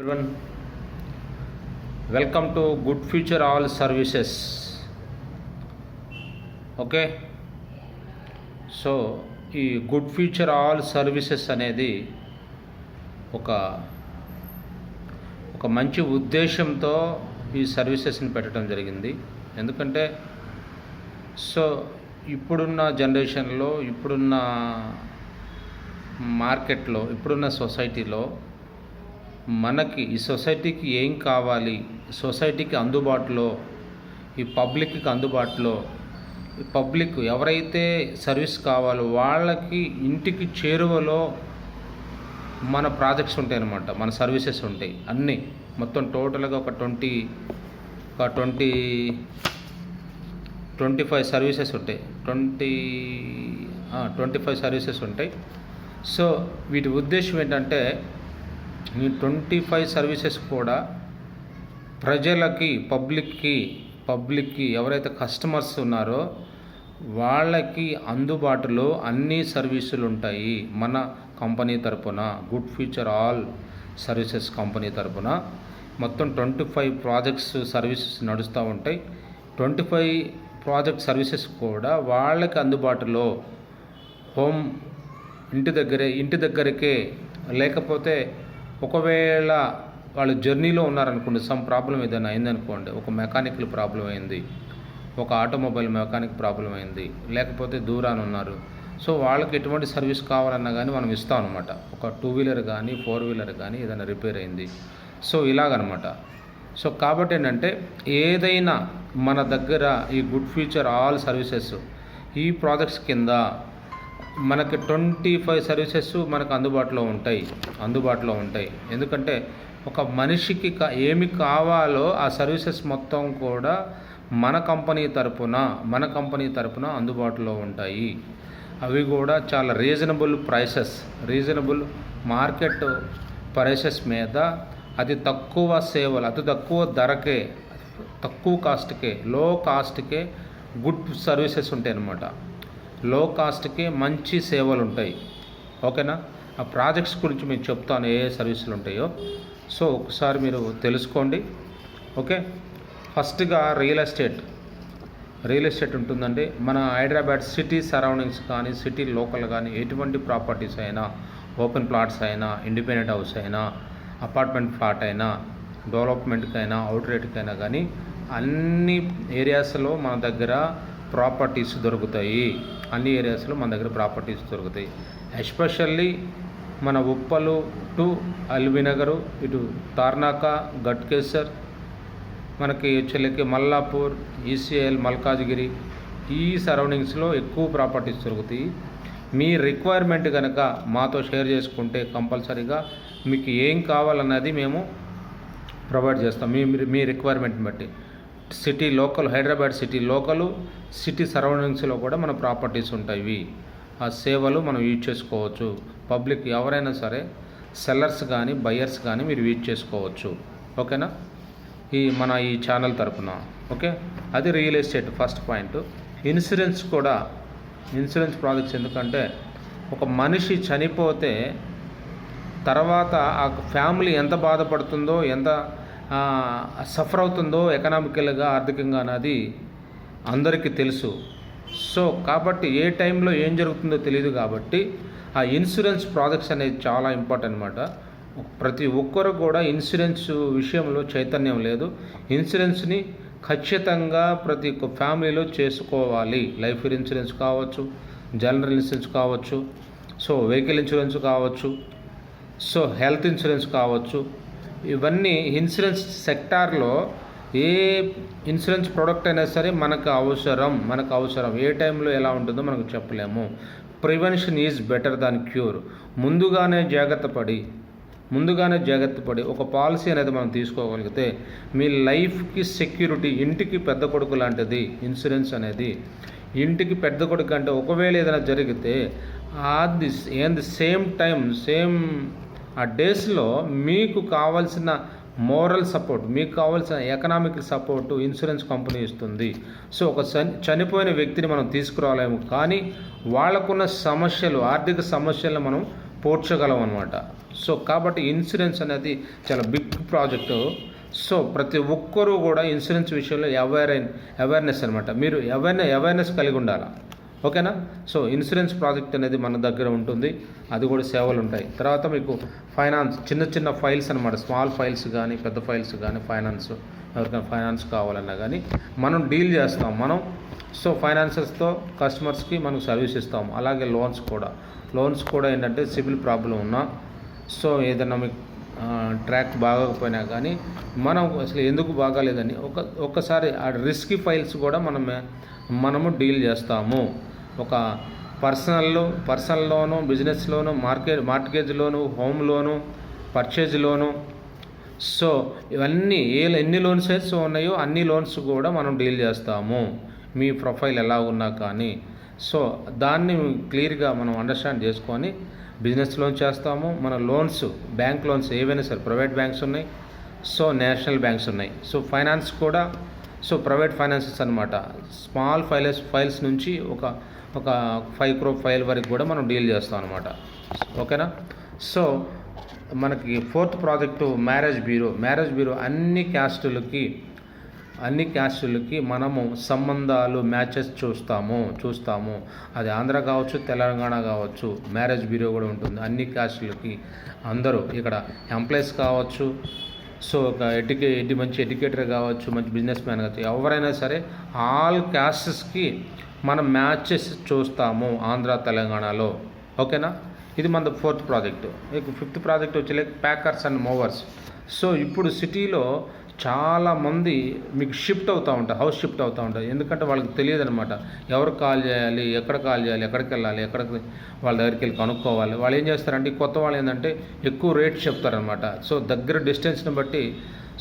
Everyone, welcome to Good Future All Services. Okay, so ఈ good future all services అనేది ఒక మంచి ఉద్దేశంతో ఈ సర్వీసెస్ని పెట్టడం జరిగింది. ఎందుకంటే సో ఇప్పుడున్న జనరేషన్లో, ఇప్పుడున్న మార్కెట్లో, ఇప్పుడున్న సొసైటీలో మనకి ఈ సొసైటీకి ఏం కావాలి, సొసైటీకి అందుబాటులో, ఈ పబ్లిక్కి అందుబాటులో, ఈ పబ్లిక్ ఎవరైతే సర్వీస్ కావాలో వాళ్ళకి ఇంటికి చేరువలో మన ప్రాజెక్ట్స్ ఉంటాయి అన్నమాట, మన సర్వీసెస్ ఉంటాయి అన్నీ. మొత్తం టోటల్గా ఒక 25 సర్వీసెస్ ఉంటాయి. 25 సర్వీసెస్ ఉంటాయి. సో వీటి ఉద్దేశం ఏంటంటే ఈ 25 సర్వీసెస్ కూడా ప్రజలకి, పబ్లిక్కి ఎవరైతే కస్టమర్స్ ఉన్నారో వాళ్ళకి అందుబాటులో అన్ని సర్వీసులు ఉంటాయి. మన కంపెనీ తరపున, good future all services company తరపున మొత్తం 25 ప్రాజెక్ట్స్ సర్వీసెస్ నడుస్తూ ఉంటాయి. 25 ప్రాజెక్ట్ సర్వీసెస్ కూడా వాళ్ళకి అందుబాటులో ఇంటి దగ్గరకే, లేకపోతే ఒకవేళ వాళ్ళు జర్నీలో ఉన్నారనుకోండి, సమ్ ప్రాబ్లం ఏదైనా అయిందనుకోండి, ఒక మెకానికల్ ప్రాబ్లం అయింది, ఒక ఆటోమొబైల్ మెకానిక్ ప్రాబ్లం అయింది, లేకపోతే దూరాన్ని ఉన్నారు, సో వాళ్ళకి ఎటువంటి సర్వీస్ కావాలన్నా కానీ మనం ఇస్తాం అనమాట. ఒక 2 వీలర్ కానీ 4 వీలర్ కానీ ఏదైనా రిపేర్ అయింది, సో ఇలాగనమాట. సో కాబట్టి ఏంటంటే ఏదైనా మన దగ్గర ఈ గుడ్ ఫ్యూచర్ ఆల్ సర్వీసెస్ ఈ ప్రాజెక్ట్స్ కింద మనకి 25 సర్వీసెస్ మనకు అందుబాటులో ఉంటాయి. ఎందుకంటే ఒక మనిషికి ఏమి కావాలో ఆ సర్వీసెస్ మొత్తం కూడా మన కంపెనీ తరపున అందుబాటులో ఉంటాయి. అవి కూడా చాలా రీజనబుల్ మార్కెట్ ప్రైసెస్ మీద అతి తక్కువ సేవలు, అతి తక్కువ ధరకే, తక్కువ కాస్ట్కే, లో కాస్ట్కే గుడ్ సర్వీసెస్ ఉంటాయి అన్నమాట. లో కాస్ట్కి మంచి సేవలు ఉంటాయి. ఓకేనా? ఆ ప్రాజెక్ట్స్ గురించి మీకు చెప్తాను ఏ సర్వీసులు ఉంటాయో. సో ఒకసారి మీరు తెలుసుకోండి. ఓకే, ఫస్ట్గా రియల్ ఎస్టేట్ ఉంటుందండి. మన హైదరాబాద్ సిటీ సరౌండింగ్స్ కానీ, సిటీ లోకల్ కానీ ఎటువంటి ప్రాపర్టీస్ అయినా, ఓపెన్ ప్లాట్స్ అయినా, ఇండిపెండెంట్ హౌస్ అయినా, అపార్ట్మెంట్ ఫ్లాట్ అయినా, డెవలప్మెంట్కైనా, అవుట్లెట్కైనా కానీ అన్ని ఏరియాస్లో మన దగ్గర ప్రాపర్టీస్ దొరుకుతాయి. ఎస్పెషల్లీ మన ఉప్పలు టు ఎల్బీనగరు, ఇటు తార్నాక, గట్కేసర్, మనకి చెల్లెకి మల్లాపూర్, ఈసీఎల్, మల్కాజ్గిరి, ఈ సరౌండింగ్స్లో ఎక్కువ ప్రాపర్టీస్ దొరుకుతాయి. మీ రిక్వైర్మెంట్ కనుక మాతో షేర్ చేసుకుంటే కంపల్సరీగా మీకు ఏం కావాలన్నది మేము ప్రొవైడ్ చేస్తాం. మీ రిక్వైర్మెంట్ని బట్టి city local, Hyderabad city local, city సరౌండింగ్స్లో కూడా మన ప్రాపర్టీస్ ఉంటాయి. ఆ సేవలు మనం యూజ్ చేసుకోవచ్చు. పబ్లిక్ ఎవరైనా సరే, సెల్లర్స్ కానీ బయర్స్ కానీ మీరు యూజ్ చేసుకోవచ్చు. ఓకేనా? మన ఈ ఛానల్ తరపున. ఓకే, అది real estate first point. Insurance projects ఎందుకంటే ఒక మనిషి చనిపోతే తర్వాత ఆ ఫ్యామిలీ ఎంత బాధపడుతుందో, ఎంత సఫర్ అవుతుందో ఎకనామికల్గా, ఆర్థికంగా అన్నది అందరికీ తెలుసు. సో కాబట్టి ఏ టైంలో ఏం జరుగుతుందో తెలియదు. కాబట్టి ఆ ఇన్సూరెన్స్ ప్రాజెక్ట్స్ అనేది చాలా ఇంపార్టెంట్ అన్నమాట. ప్రతి ఒక్కరు కూడా ఇన్సూరెన్స్ విషయంలో చైతన్యం లేదు. ఇన్సూరెన్స్ని ఖచ్చితంగా ప్రతి ఒక్క ఫ్యామిలీలో చేసుకోవాలి. లైఫ్ ఇన్సూరెన్స్ కావచ్చు, జనరల్ ఇన్సూరెన్స్ కావచ్చు, సో వెహికల్ ఇన్సూరెన్స్ కావచ్చు, సో హెల్త్ ఇన్సూరెన్స్ కావచ్చు. ఇవన్నీ ఇన్సూరెన్స్ సెక్టార్లో ఏ ఇన్సూరెన్స్ ప్రోడక్ట్ అయినా సరే మనకు అవసరం. ఏ టైంలో ఎలా ఉంటుందో మనకు చెప్పలేము. Prevention is better than cure. ముందుగానే జాగ్రత్త పడి ఒక పాలసీ అనేది మనం తీసుకోగలిగితే మీ లైఫ్కి సెక్యూరిటీ. ఇంటికి పెద్ద కొడుకు లాంటిది ఇన్సూరెన్స్ అనేది. ఇంటికి పెద్ద కొడుకు అంటే ఒకవేళ ఏదైనా జరిగితే సేమ్ ఆ డేస్లో మీకు కావాల్సిన మోరల్ సపోర్ట్, మీకు కావాల్సిన ఎకనామిక్ సపోర్టు ఇన్సూరెన్స్ కంపెనీ ఇస్తుంది. సో ఒక చనిపోయిన వ్యక్తిని మనం తీసుకురాలేము, కానీ వాళ్ళకున్న సమస్యలు, ఆర్థిక సమస్యలను మనం పోడ్చగలం అనమాట. సో కాబట్టి ఇన్సూరెన్స్ అనేది చాలా బిగ్ ప్రాజెక్టు. సో ప్రతి ఒక్కరూ కూడా ఇన్సూరెన్స్ విషయంలో అవేర్నెస్ అనమాట. మీరు అవేర్నెస్ కలిగి ఉండాలి. ఓకేనా. సో ఇన్సూరెన్స్ ప్రాజెక్ట్ అనేది మన దగ్గర ఉంటుంది, అది కూడా సేవలు ఉంటాయి. తర్వాత మీకు ఫైనాన్స్, చిన్న ఫైల్స్ అనమాట, స్మాల్ ఫైల్స్ కానీ పెద్ద ఫైల్స్ కానీ, ఫైనాన్స్ ఎవరికైనా ఫైనాన్స్ కావాలన్నా కానీ మనం డీల్ చేస్తాం. సో ఫైనాన్సెస్తో కస్టమర్స్కి మనం సర్వీస్ ఇస్తాం. అలాగే లోన్స్ కూడా ఏంటంటే సిబిల్ ప్రాబ్లం ఉన్నా, సో ఏదైనా మీకు ట్రాక్ బాగోకపోయినా కానీ మనం అసలు ఎందుకు బాగాలేదని ఒక్కసారి ఆ రిస్కీ ఫైల్స్ కూడా మనము డీల్ చేస్తాము. ఒక పర్సనల్ లోను, బిజినెస్ లోను, మార్ట్గేజ్ లోను, హోమ్ లోను, పర్చేజ్ లోను, సో ఇవన్నీ ఎన్ని లోన్స్ అయితే ఉన్నాయో అన్ని లోన్స్ కూడా మనం డీల్ చేస్తాము. మీ ప్రొఫైల్ ఎలా ఉన్నా కానీ సో దాన్ని క్లియర్గా మనం అండర్స్టాండ్ చేసుకొని బిజినెస్ లోన్ చేస్తాము. మన లోన్స్, బ్యాంక్ లోన్స్ ఏవైనా సరే, ప్రైవేట్ బ్యాంక్స్ ఉన్నాయి, సో నేషనల్ బ్యాంక్స్ ఉన్నాయి. సో ఫైనాన్స్ కూడా సో ప్రైవేట్ ఫైనాన్సెస్ అనమాట. స్మాల్ ఫైల్స్ నుంచి ఒక 5 crore ఫైల్ వరకు కూడా మనం డీల్ చేస్తాం అనమాట. ఓకేనా. సో మనకి 4th ప్రాజెక్టు మ్యారేజ్ బ్యూరో. అన్ని క్యాస్టులకి మనము సంబంధాలు, మ్యాచెస్ చూస్తాము. అది ఆంధ్ర కావచ్చు, తెలంగాణ కావచ్చు, మ్యారేజ్ బ్యూరో కూడా ఉంటుంది. అన్ని క్యాస్టులకి అందరూ ఇక్కడ ఎంప్లాయీస్ కావచ్చు, సో ఒక మంచి ఎడ్యుకేటర్ కావచ్చు, మంచి బిజినెస్ మ్యాన్ కావచ్చు, ఎవరైనా సరే ఆల్ క్యాస్ట్స్కి మనం మ్యాచెస్ చూస్తాము ఆంధ్ర, తెలంగాణలో. ఓకేనా. ఇది మన 4th ప్రాజెక్టు. ఇక 5th ప్రాజెక్ట్ వచ్చి ప్యాకర్స్ అండ్ మూవర్స్. సో ఇప్పుడు సిటీలో చాలామంది మీకు హౌస్ షిఫ్ట్ అవుతూ ఉంటారు. ఎందుకంటే వాళ్ళకి తెలియదు అనమాట, ఎవరికి కాల్ చేయాలి, ఎక్కడ కాల్ చేయాలి, ఎక్కడికి వెళ్ళాలి, వాళ్ళ దగ్గరికి వెళ్ళి కనుక్కోవాలి. వాళ్ళు ఏం చేస్తారంటే, కొత్త వాళ్ళు ఏంటంటే ఎక్కువ రేట్ చెప్తారనమాట. సో దగ్గర డిస్టెన్స్ని బట్టి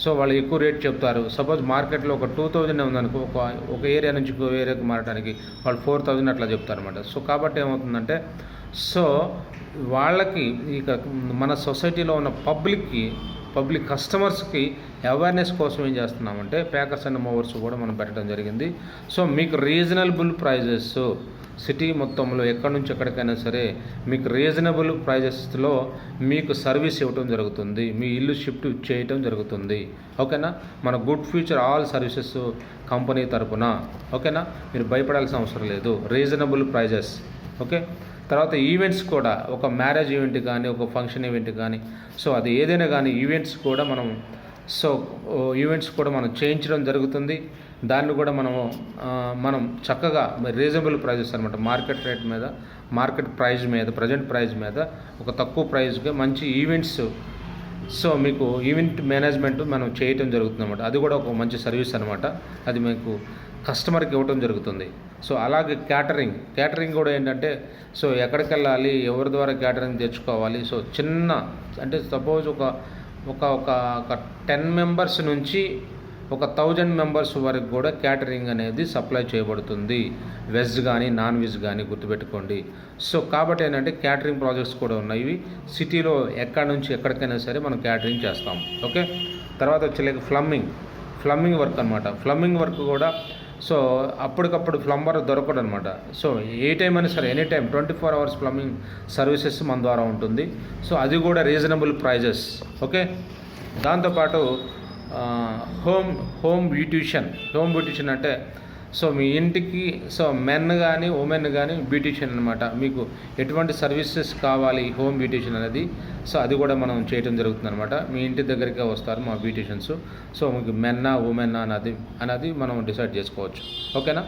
సో వాళ్ళు ఎక్కువ రేట్ చెప్తారు. సపోజ్ మార్కెట్లో ఒక 2000 ఉందనుకో, ఒక ఏరియా నుంచి ఇంకో ఏరియాకి మారడానికి వాళ్ళు 4000 అట్లా చెప్తారనమాట. సో కాబట్టి ఏమవుతుందంటే, సో వాళ్ళకి ఇక మన సొసైటీలో ఉన్న పబ్లిక్ కస్టమర్స్కి అవేర్నెస్ కోసం ఏం చేస్తున్నామంటే ప్యాకర్స్ అండ్ మూవర్స్ కూడా మనం పెట్టడం జరిగింది. సో మీకు రీజనబుల్ ప్రైజెస్ సిటీ మొత్తంలో ఎక్కడి నుంచి ఎక్కడికైనా సరే మీకు రీజనబుల్ ప్రైజెస్లో మీకు సర్వీస్ ఇవ్వడం జరుగుతుంది. మీ ఇల్లు షిఫ్ట్ చేయటం జరుగుతుంది. ఓకేనా. మన good future all services company తరపున. ఓకేనా. మీరు భయపడాల్సిన అవసరం లేదు. Reasonable prices. ఓకే. తర్వాత ఈవెంట్స్ కూడా, ఒక మ్యారేజ్ ఈవెంట్ కానీ, ఒక ఫంక్షన్ ఈవెంట్ కానీ, సో అది ఏదైనా కానీ ఈవెంట్స్ కూడా మనం చేయించడం జరుగుతుంది. దాన్ని కూడా మనం చక్కగా రీజనబుల్ ప్రైజెస్ అనమాట, మార్కెట్ ప్రైజ్ మీద, ప్రజెంట్ ప్రైజ్ మీద ఒక తక్కువ ప్రైజ్గా మంచి ఈవెంట్స్, సో మీకు ఈవెంట్ మేనేజ్మెంట్ మనం చేయటం జరుగుతుంది అనమాట. అది కూడా ఒక మంచి సర్వీస్ అనమాట. అది మీకు కస్టమర్కి ఇవ్వటం జరుగుతుంది. సో అలాగే క్యాటరింగ్ కూడా ఏంటంటే, సో ఎక్కడికి వెళ్ళాలి, ఎవరి ద్వారా క్యాటరింగ్ తెచ్చుకోవాలి. సో అంటే సపోజ్ ఒక 10 మెంబర్స్ నుంచి ఒక 1000 మెంబర్స్ వరకు కూడా క్యాటరింగ్ అనేది సప్లై చేయబడుతుంది. వెజ్ కానీ, నాన్ వెజ్ కానీ, గుర్తుపెట్టుకోండి. సో కాబట్టి ఏంటంటే క్యాటరింగ్ ప్రాజెక్ట్స్ కూడా ఉన్నాయి. సిటీలో ఎక్కడి నుంచి ఎక్కడికైనా సరే మనం క్యాటరింగ్ చేస్తాం. ఓకే. తర్వాత వచ్చేలాగా ఫ్లమ్మింగ్ వర్క్ అనమాట. ఫ్లమ్మింగ్ వర్క్ కూడా సో అప్పటికప్పుడు ప్లంబర్ దొరకడు అనమాట. సో ఏ టైం అయినా సరే, any time 24 hours plumbing services మన ద్వారా ఉంటుంది. సో అది కూడా రీజనబుల్ ప్రైజెస్. ఓకే. దాంతోపాటు హోమ్ బ్యూటిషియన్ అంటే సో మీ ఇంటికి సో మెన్ కానీ ఉమెన్ కానీ బ్యూటిషియన్ అనమాట. మీకు ఎటువంటి సర్వీసెస్ కావాలి హోమ్ బ్యూటిషియన్ అనేది, సో అది కూడా మనం చేయడం జరుగుతుంది అనమాట. మీ ఇంటి దగ్గరికి వస్తారు మా బ్యూటిషియన్స్. సో మీకు మెన్నా ఉమెన్నా అనేది మనం డిసైడ్ చేసుకోవచ్చు. ఓకేనా.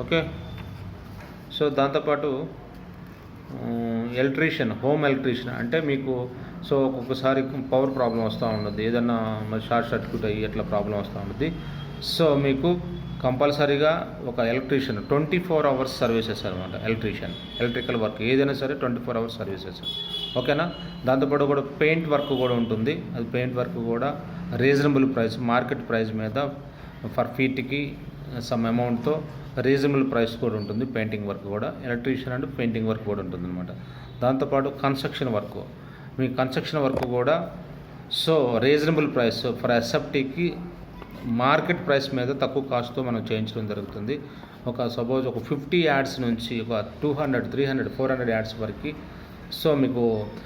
ఓకే. సో దాంతోపాటు హోమ్ ఎలక్ట్రీషియన్ అంటే మీకు సో ఒక్కొక్కసారి పవర్ ప్రాబ్లం వస్తూ ఉంటుంది, ఏదన్నా షార్ట్ సర్క్యూట్ అయ్యి ఎట్లా ప్రాబ్లం వస్తూ ఉంటుంది. సో మీకు కంపల్సరీగా ఒక ఎలక్ట్రీషియన్ 24 hours సర్వీసెస్ అనమాట. ఎలక్ట్రికల్ వర్క్ ఏదైనా సరే 24 hours సర్వీసెస్. ఓకేనా. దాంతోపాటు కూడా పెయింట్ వర్క్ కూడా ఉంటుంది. అది పెయింట్ వర్క్ కూడా రీజనబుల్ ప్రైస్, మార్కెట్ ప్రైస్ మీద ఫర్ ఫీట్కి సమ్ అమౌంట్తో రీజనబుల్ ప్రైస్ కూడా ఉంటుంది. పెయింటింగ్ వర్క్ కూడా, ఎలక్ట్రీషియన్ అండ్ పెయింటింగ్ వర్క్ కూడా ఉంటుంది అనమాట. దాంతోపాటు కన్స్ట్రక్షన్ వర్క్ కూడా సో రీజనబుల్ ప్రైస్ ఫర్ ఎస్ఎఫ్టీకి మార్కెట్ ప్రైస్ మీద తక్కువ కాస్ట్తో మనం చేయించడం జరుగుతుంది. ఒక సపోజ్ ఒక 50 యాడ్స్ నుంచి ఒక 200, 300, 400 యాడ్స్ వరకు. సో మీకు